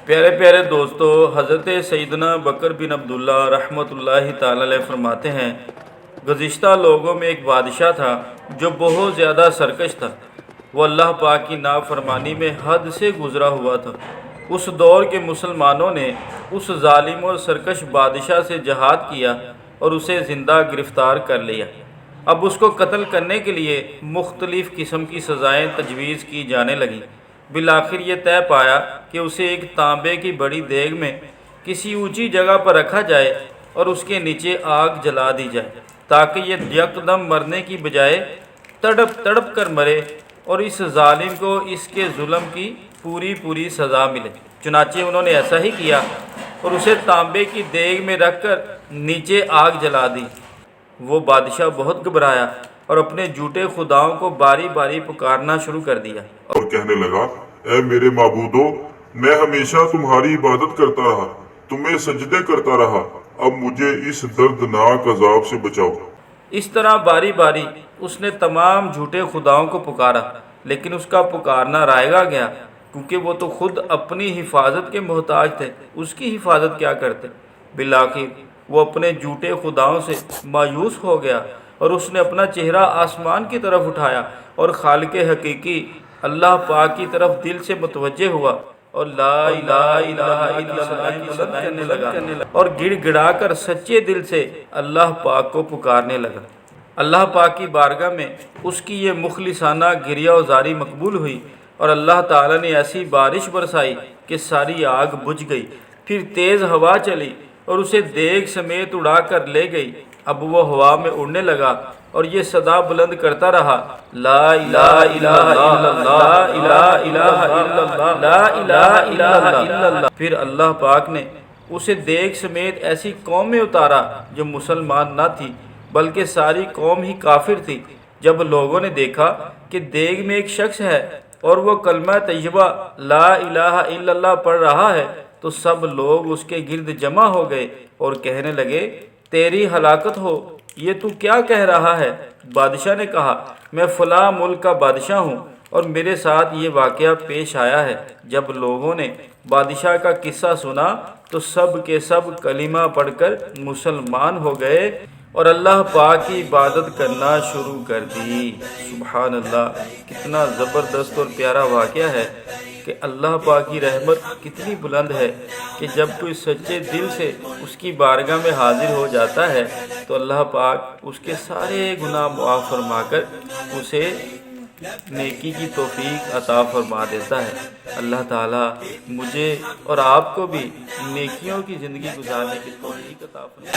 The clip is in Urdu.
پیارے پیارے دوستو، حضرت سیدنا بکر بن عبداللہ رحمۃ اللہ تعالی علیہ فرماتے ہیں، گزشتہ لوگوں میں ایک بادشاہ تھا جو بہت زیادہ سرکش تھا۔ وہ اللہ پاک کی نافرمانی میں حد سے گزرا ہوا تھا۔ اس دور کے مسلمانوں نے اس ظالم اور سرکش بادشاہ سے جہاد کیا اور اسے زندہ گرفتار کر لیا۔ اب اس کو قتل کرنے کے لیے مختلف قسم کی سزائیں تجویز کی جانے لگیں۔ بالآخر یہ طے پایا کہ اسے ایک تانبے کی بڑی دیگ میں کسی اونچی جگہ پر رکھا جائے اور اس کے نیچے آگ جلا دی جائے، تاکہ یہ یکدم مرنے کی بجائے تڑپ تڑپ کر مرے اور اس ظالم کو اس کے ظلم کی پوری سزا ملے۔ چنانچہ انہوں نے ایسا ہی کیا اور اسے تانبے کی دیگ میں رکھ کر نیچے آگ جلا دی۔ وہ بادشاہ بہت گھبرایا اور اپنے جھوٹے خداؤں کو باری باری پکارنا شروع کر دیا اور کہنے لگا، اے میرے معبودو، میں ہمیشہ تمہاری عبادت کرتا رہا، تمہیں سجدے کرتا رہا، اب مجھے اس دردناک عذاب سے بچاؤ۔ اس طرح باری باری اس نے تمام جھوٹے خداؤں کو پکارا، لیکن اس کا پکارنا رائے گا گیا، کیونکہ وہ تو خود اپنی حفاظت کے محتاج تھے، اس کی حفاظت کیا کرتے۔ بالآخر وہ اپنے جھوٹے خداؤں سے مایوس ہو گیا اور اس نے اپنا چہرہ آسمان کی طرف اٹھایا اور خالق حقیقی اللہ پاک کی طرف دل سے متوجہ ہوا اور لا الہ الا اللہ کی صدائیں کرنے لگا اور گڑ گڑا کر سچے دل سے اللہ پاک کو پکارنے لگا۔ اللہ پاک کی بارگاہ میں اس کی یہ مخلصانہ گریہ و زاری مقبول ہوئی اور اللہ تعالیٰ نے ایسی بارش برسائی کہ ساری آگ بجھ گئی۔ پھر تیز ہوا چلی اور اسے دیگ سمیت اڑا کر لے گئی۔ اب وہ ہوا میں اڑنے لگا اور یہ صدا بلند کرتا رہا، لا الہ الا اللہ، لا الہ الا اللہ، لا الہ الا اللہ۔ پھر اللہ پاک نے اسے دیگ سمیت ایسی قوم میں اتارا جو مسلمان نہ تھی، بلکہ ساری قوم ہی کافر تھی۔ جب لوگوں نے دیکھا کہ دیگ میں ایک شخص ہے اور وہ کلمہ طیبہ لا الہ الا اللہ پڑھ رہا ہے، تو سب لوگ اس کے گرد جمع ہو گئے اور کہنے لگے، تیری ہلاکت ہو، یہ تو کیا کہہ رہا ہے؟ بادشاہ نے کہا، میں فلاں ملک کا بادشاہ ہوں اور میرے ساتھ یہ واقعہ پیش آیا ہے۔ جب لوگوں نے بادشاہ کا قصہ سنا تو سب کے سب کلمہ پڑھ کر مسلمان ہو گئے اور اللہ پاک کی عبادت کرنا شروع کر دی۔ سبحان اللہ، کتنا زبردست اور پیارا واقعہ ہے کہ اللہ پاک کی رحمت کتنی بلند ہے کہ جب کوئی سچے دل سے اس کی بارگاہ میں حاضر ہو جاتا ہے تو اللہ پاک اس کے سارے گناہ معاف فرما کر اسے نیکی کی توفیق عطا فرما دیتا ہے۔ اللہ تعالیٰ مجھے اور آپ کو بھی نیکیوں کی زندگی گزارنے کی توفیق عطا فرمائے۔